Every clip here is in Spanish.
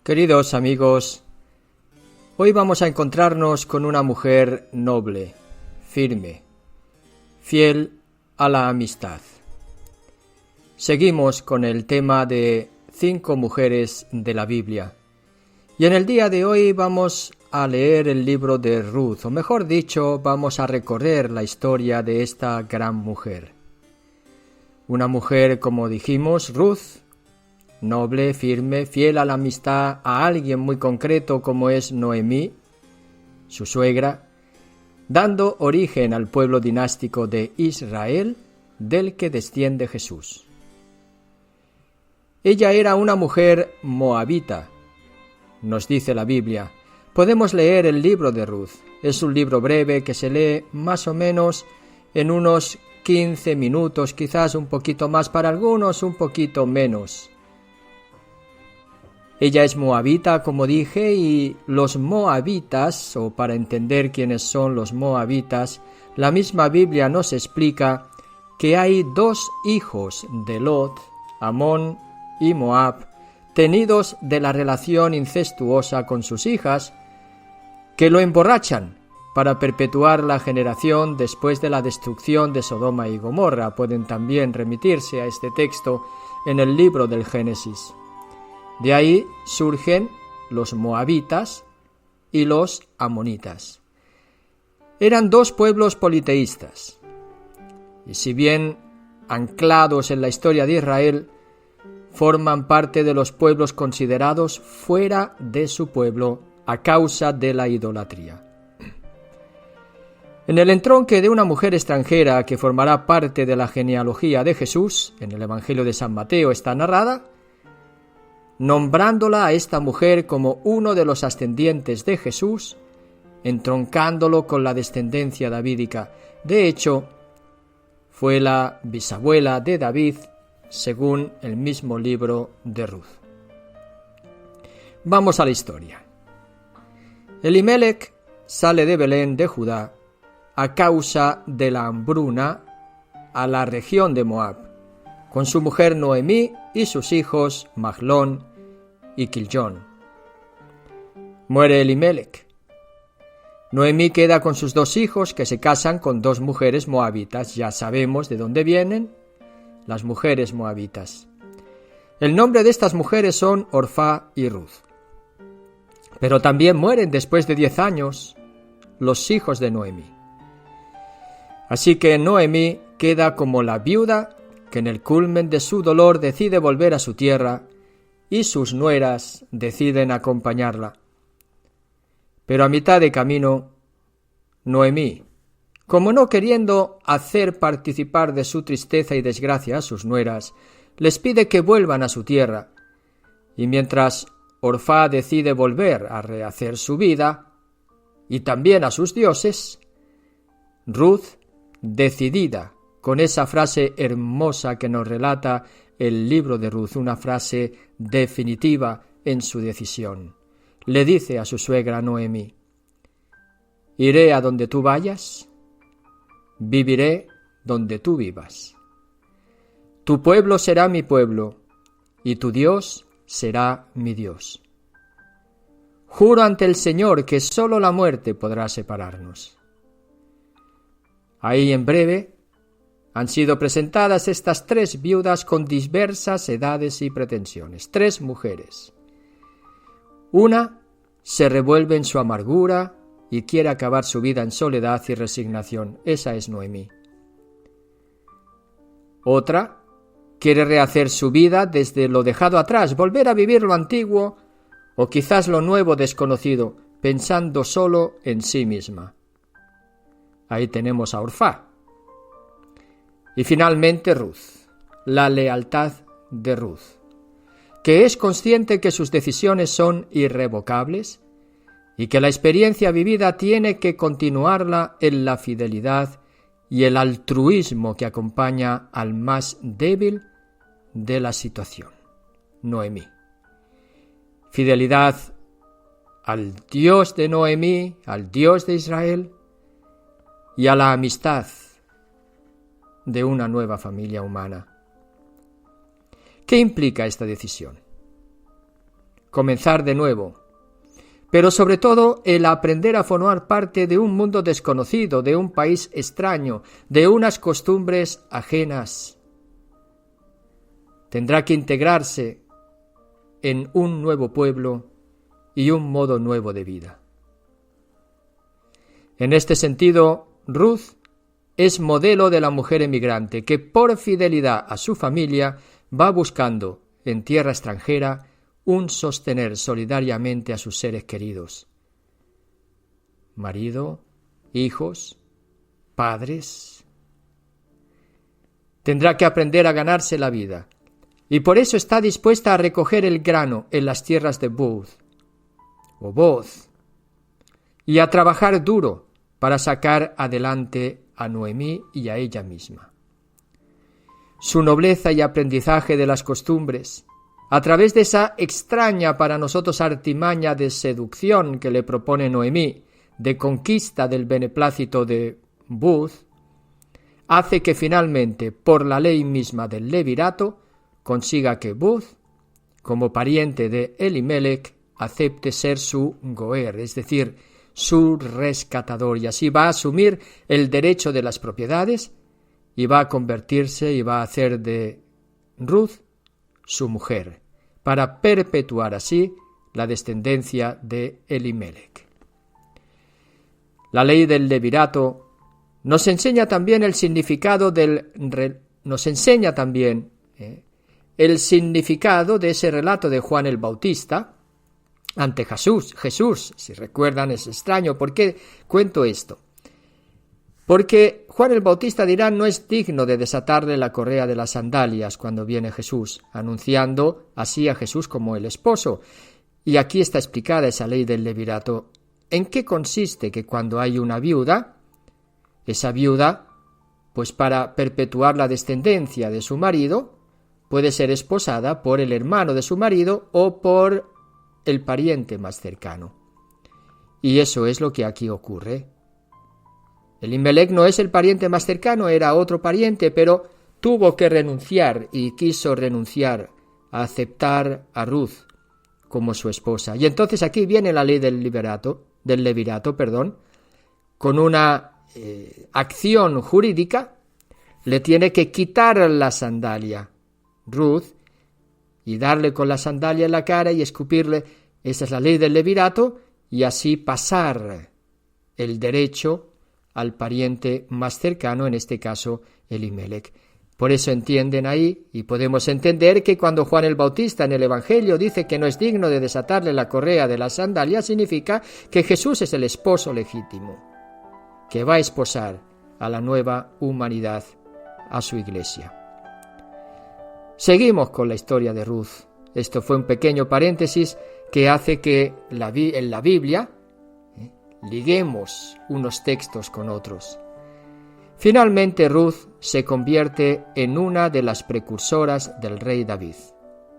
Queridos amigos, hoy vamos a encontrarnos con una mujer noble, firme, fiel a la amistad. Seguimos con el tema de 5 mujeres de la Biblia. Y en el día de hoy vamos a leer el libro de Ruth, o mejor dicho, vamos a recorrer la historia de esta gran mujer. Una mujer, como dijimos, Ruth, noble, firme, fiel a la amistad a alguien muy concreto como es Noemí, su suegra, dando origen al pueblo dinástico de Israel, del que desciende Jesús. Ella era una mujer moabita, nos dice la Biblia. Podemos leer el libro de Ruth. Es un libro breve que se lee más o menos en unos 15 minutos, quizás un poquito más para algunos, un poquito menos. Ella es moabita, como dije, y los moabitas, o para entender quiénes son los moabitas, la misma Biblia nos explica que hay 2 hijos de Lot, Amón y Moab, tenidos de la relación incestuosa con sus hijas, que lo emborrachan para perpetuar la generación después de la destrucción de Sodoma y Gomorra. Pueden también remitirse a este texto en el libro del Génesis. De ahí surgen los moabitas y los amonitas. Eran 2 pueblos politeístas, y si bien anclados en la historia de Israel, forman parte de los pueblos considerados fuera de su pueblo a causa de la idolatría. En el entronque de una mujer extranjera que formará parte de la genealogía de Jesús, en el Evangelio de San Mateo está narrada, nombrándola a esta mujer como uno de los ascendientes de Jesús, entroncándolo con la descendencia davídica. De hecho, fue la bisabuela de David, según el mismo libro de Ruth. Vamos a la historia. Elimelec sale de Belén de Judá a causa de la hambruna a la región de Moab, con su mujer Noemí y sus hijos Mahlón y Quilión. Muere Elimelec. Noemí queda con sus 2 hijos que se casan con 2 mujeres moabitas. Ya sabemos de dónde vienen las mujeres moabitas. El nombre de estas mujeres son Orfá y Ruth. Pero también mueren después de 10 años los hijos de Noemí. Así que Noemí queda como la viuda que en el culmen de su dolor decide volver a su tierra y sus nueras deciden acompañarla. Pero a mitad de camino, Noemí, como no queriendo hacer participar de su tristeza y desgracia a sus nueras, les pide que vuelvan a su tierra, y mientras Orfá decide volver a rehacer su vida, y también a sus dioses, Ruth, decidida, con esa frase hermosa que nos relata el libro de Ruth, una frase definitiva en su decisión, le dice a su suegra Noemí: «Iré a donde tú vayas, viviré donde tú vivas. Tu pueblo será mi pueblo, y tu Dios será mi Dios. Juro ante el Señor que sólo la muerte podrá separarnos». Ahí en breve han sido presentadas estas 3 viudas con diversas edades y pretensiones, 3 mujeres. Una se revuelve en su amargura y quiere acabar su vida en soledad y resignación. Esa es Noemí. Otra quiere rehacer su vida desde lo dejado atrás, volver a vivir lo antiguo o quizás lo nuevo desconocido, pensando solo en sí misma. Ahí tenemos a Orfá. Y finalmente Ruth, la lealtad de Ruth, que es consciente que sus decisiones son irrevocables y que la experiencia vivida tiene que continuarla en la fidelidad y el altruismo que acompaña al más débil de la situación. Noemí. Fidelidad al Dios de Noemí, al Dios de Israel, y a la amistad de una nueva familia humana. ¿Qué implica esta decisión? comenzar de nuevo, pero sobre todo el aprender a formar parte de un mundo desconocido, de un país extraño, de unas costumbres ajenas. Tendrá que integrarse en un nuevo pueblo y un modo nuevo de vida. En este sentido, Ruth es modelo de la mujer emigrante que por fidelidad a su familia va buscando en tierra extranjera un sostener solidariamente a sus seres queridos. Marido, hijos, padres. Tendrá que aprender a ganarse la vida y por eso está dispuesta a recoger el grano en las tierras de Boz y a trabajar duro para sacar adelante a Noemí y a ella misma. Su nobleza y aprendizaje de las costumbres, a través de esa extraña para nosotros artimaña de seducción que le propone Noemí, de conquista del beneplácito de Boz, hace que finalmente, por la ley misma del levirato, consiga que Boz, como pariente de Elimelech, acepte ser su goer, es decir, su rescatador, y así va a asumir el derecho de las propiedades y va a convertirse y va a hacer de Ruth su mujer, para perpetuar así la descendencia de Elimelech. La ley del levirato nos enseña también el significado el significado de ese relato de Juan el Bautista ante Jesús. Si recuerdan, es extraño. ¿Por qué cuento esto? Porque Juan el Bautista dirá: no es digno de desatarle la correa de las sandalias cuando viene Jesús, anunciando así a Jesús como el esposo. Y aquí está explicada esa ley del levirato. ¿En qué consiste? Que cuando hay una viuda, esa viuda, pues para perpetuar la descendencia de su marido, puede ser esposada por el hermano de su marido o por el pariente más cercano. Y eso es lo que aquí ocurre. Elimelech no es el pariente más cercano, era otro pariente, pero tuvo que renunciar y quiso renunciar a aceptar a Ruth como su esposa. Y entonces aquí viene la ley del levirato, con una acción jurídica, le tiene que quitar la sandalia Ruth y darle con la sandalia en la cara y escupirle. Esa es la ley del levirato, y así pasar el derecho al pariente más cercano, en este caso Elimelech. Por eso entienden ahí, y podemos entender que cuando Juan el Bautista en el Evangelio dice que no es digno de desatarle la correa de la sandalia, significa que Jesús es el esposo legítimo, que va a esposar a la nueva humanidad, a su iglesia. Seguimos con la historia de Ruth. Esto fue un pequeño paréntesis que hace que en la Biblia liguemos unos textos con otros. Finalmente Ruth se convierte en una de las precursoras del rey David,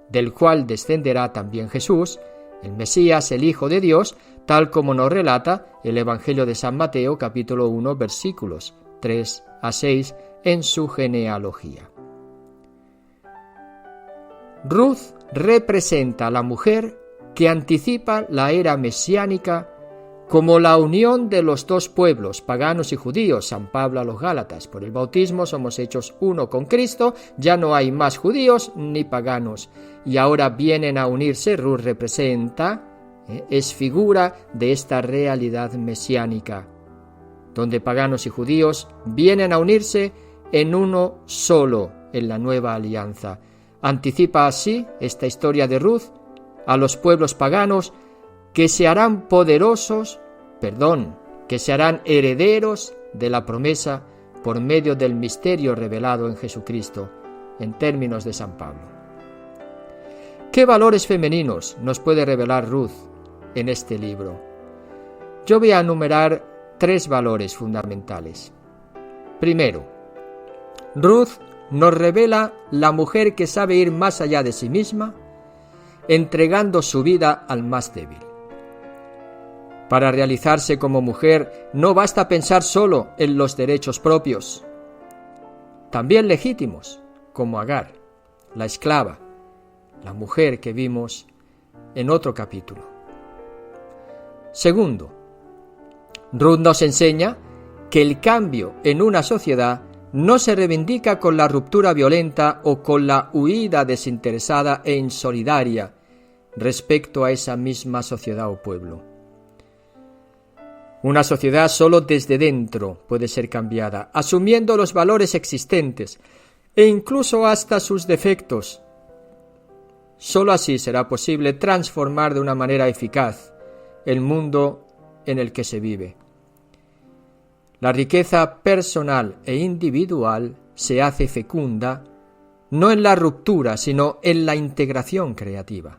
del cual descenderá también Jesús, el Mesías, el Hijo de Dios, tal como nos relata el Evangelio de San Mateo, capítulo 1, versículos 3 a 6, en su genealogía. Ruth representa a la mujer que anticipa la era mesiánica como la unión de los dos pueblos, paganos y judíos. San Pablo a los Gálatas: por el bautismo somos hechos uno con Cristo, ya no hay más judíos ni paganos, y ahora vienen a unirse. Ruth representa, es figura de esta realidad mesiánica, donde paganos y judíos vienen a unirse en uno solo en la nueva alianza. Anticipa así esta historia de Ruth a los pueblos paganos que se harán que se harán herederos de la promesa por medio del misterio revelado en Jesucristo, en términos de San Pablo. ¿Qué valores femeninos nos puede revelar Ruth en este libro? Yo voy a enumerar 3 valores fundamentales. Primero, Ruth nos revela la mujer que sabe ir más allá de sí misma, entregando su vida al más débil. Para realizarse como mujer no basta pensar solo en los derechos propios, también legítimos, como Agar, la esclava, la mujer que vimos en otro capítulo. Segundo, Ruth nos enseña que el cambio en una sociedad no se reivindica con la ruptura violenta o con la huida desinteresada e insolidaria respecto a esa misma sociedad o pueblo. Una sociedad solo desde dentro puede ser cambiada, asumiendo los valores existentes e incluso hasta sus defectos. Solo así será posible transformar de una manera eficaz el mundo en el que se vive. La riqueza personal e individual se hace fecunda no en la ruptura, sino en la integración creativa.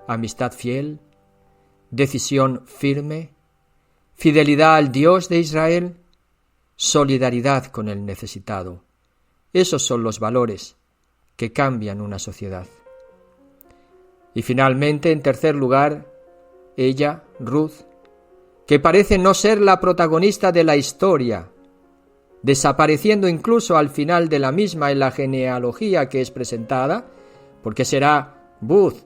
Amistad fiel, decisión firme, fidelidad al Dios de Israel, solidaridad con el necesitado. Esos son los valores que cambian una sociedad. Y finalmente, en tercer lugar, ella, Ruth, que parece no ser la protagonista de la historia, desapareciendo incluso al final de la misma en la genealogía que es presentada, porque será Buz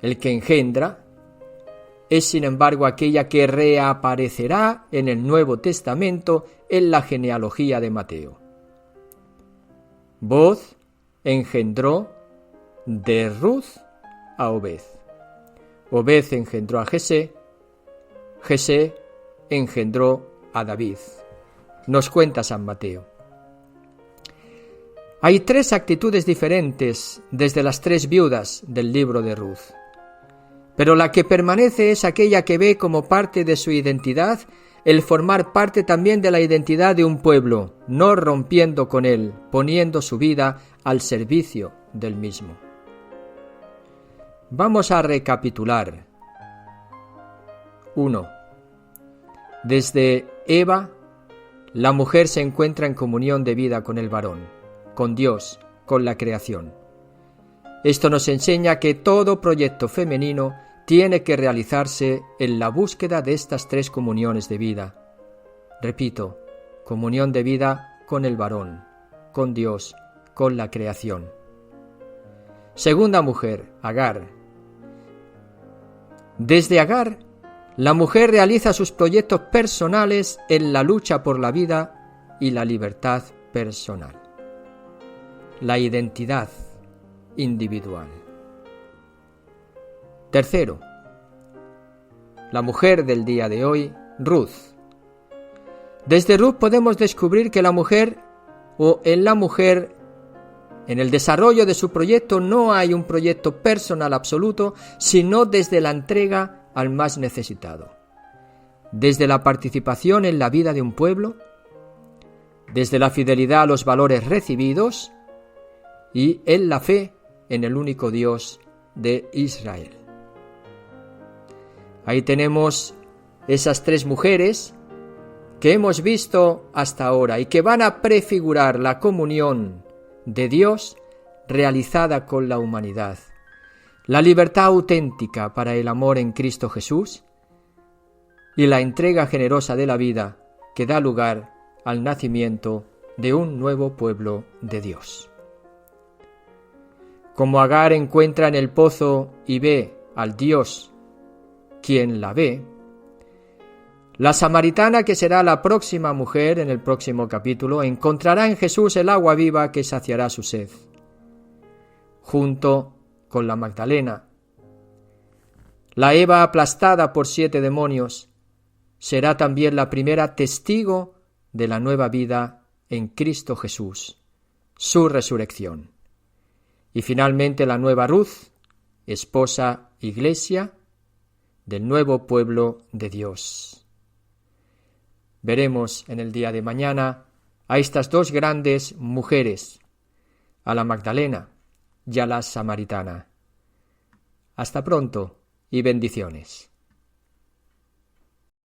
el que engendra, es sin embargo aquella que reaparecerá en el Nuevo Testamento en la genealogía de Mateo. Buz engendró de Ruth a Obed. Obed engendró a Jesé, Jesé engendró a David. Nos cuenta San Mateo. Hay tres actitudes diferentes desde las tres viudas del libro de Ruth, pero la que permanece es aquella que ve como parte de su identidad el formar parte también de la identidad de un pueblo, no rompiendo con él, poniendo su vida al servicio del mismo. Vamos a recapitular. 1. Desde Eva, la mujer se encuentra en comunión de vida con el varón, con Dios, con la creación. Esto nos enseña que todo proyecto femenino tiene que realizarse en la búsqueda de estas tres comuniones de vida. Repito, comunión de vida con el varón, con Dios, con la creación. Segunda mujer, Agar. Desde Agar, la mujer realiza sus proyectos personales en la lucha por la vida y la libertad personal. La identidad individual. Tercero, la mujer del día de hoy, Ruth. Desde Ruth podemos descubrir que la mujer, o en la mujer, en el desarrollo de su proyecto no hay un proyecto personal absoluto, sino desde la entrega al más necesitado. Desde la participación en la vida de un pueblo, desde la fidelidad a los valores recibidos y en la fe en el único Dios de Israel. Ahí tenemos esas tres mujeres que hemos visto hasta ahora y que van a prefigurar la comunión de Dios realizada con la humanidad, la libertad auténtica para el amor en Cristo Jesús y la entrega generosa de la vida que da lugar al nacimiento de un nuevo pueblo de Dios. Como Agar encuentra en el pozo y ve al Dios quien la ve, la samaritana, que será la próxima mujer en el próximo capítulo, encontrará en Jesús el agua viva que saciará su sed. Junto con la Magdalena, la Eva aplastada por 7 demonios, será también la primera testigo de la nueva vida en Cristo Jesús, su resurrección. Y finalmente la nueva Ruth, esposa iglesia del nuevo pueblo de Dios. Veremos en el día de mañana a estas dos grandes mujeres, a la Magdalena y a la samaritana. Hasta pronto y bendiciones.